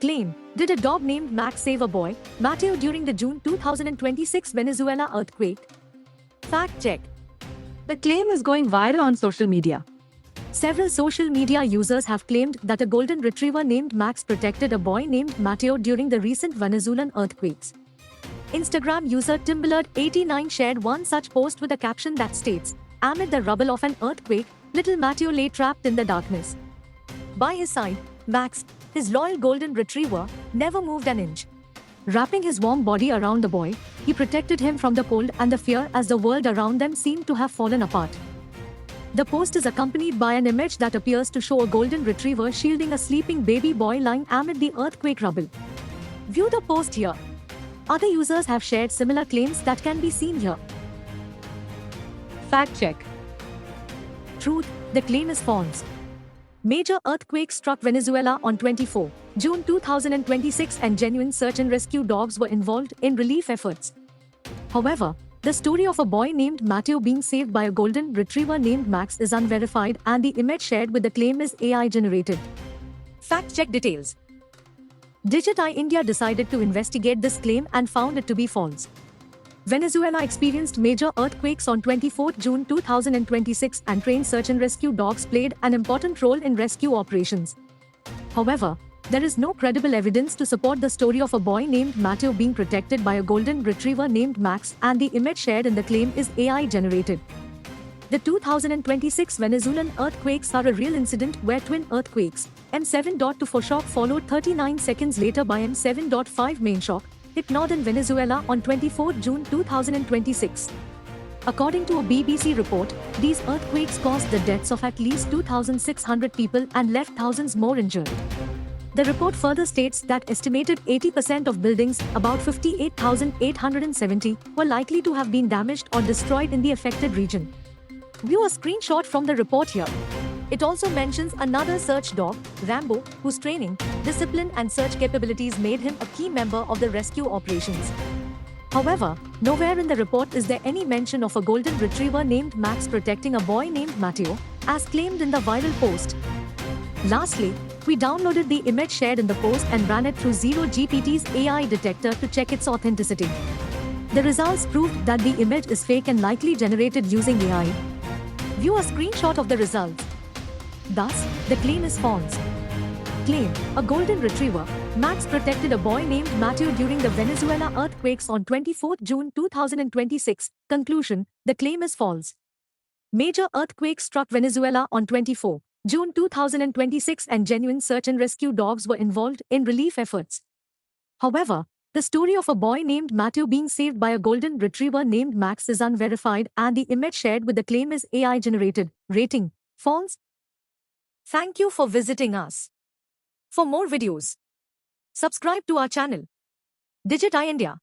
Claim: did a dog named Max save a boy, Mateo, during the June 2026 Venezuela earthquake? Fact check. The claim is going viral on social media. Several social media users have claimed that a golden retriever named Max protected a boy named Mateo during the recent Venezuelan earthquakes. Instagram user Timbalerd89 shared one such post with a caption that states, "Amid the rubble of an earthquake, little Mateo lay trapped in the darkness. By his side, Max, his loyal golden retriever, never moved an inch. Wrapping his warm body around the boy, he protected him from the cold and the fear as the world around them seemed to have fallen apart." The post is accompanied by an image that appears to show a golden retriever shielding a sleeping baby boy lying amid the earthquake rubble. View the post here. Other users have shared similar claims that can be seen here. Fact check. Truth: the claim is false. Major earthquake struck Venezuela on 24 June 2026 and genuine search and rescue dogs were involved in relief efforts. However, the story of a boy named Mateo being saved by a golden retriever named Max is unverified and the image shared with the claim is AI generated. Fact check details. Digit India decided to investigate this claim and found it to be false. Venezuela experienced major earthquakes on 24 June 2026 and trained search and rescue dogs played an important role in rescue operations. However, there is no credible evidence to support the story of a boy named Mateo being protected by a golden retriever named Max, and the image shared in the claim is AI generated. The 2026 Venezuelan earthquakes are a real incident where twin earthquakes, M7.2 foreshock followed 39 seconds later by M7.5 main shock, hit northern Venezuela on 24 June 2026. According to a BBC report, these earthquakes caused the deaths of at least 2,600 people and left thousands more injured. The report further states that estimated 80% of buildings, about 58,870, were likely to have been damaged or destroyed in the affected region. View a screenshot from the report here. It also mentions another search dog, Rambo, whose training, discipline and search capabilities made him a key member of the rescue operations. However, nowhere in the report is there any mention of a golden retriever named Max protecting a boy named Mateo, as claimed in the viral post. Lastly, we downloaded the image shared in the post and ran it through ZeroGPT's AI detector to check its authenticity. The results proved that the image is fake and likely generated using AI. View a screenshot of the results. Thus, the claim is false. Claim: a golden retriever, Max protected a boy named Mateo during the Venezuela earthquakes on 24 June 2026. Conclusion: the claim is false. Major earthquakes struck Venezuela on 24 June 2026 and genuine search and rescue dogs were involved in relief efforts. However, the story of a boy named Mateo being saved by a golden retriever named Max is unverified and the image shared with the claim is AI generated. Rating: false. Thank you for visiting us. For more videos, subscribe to our channel. Digit India.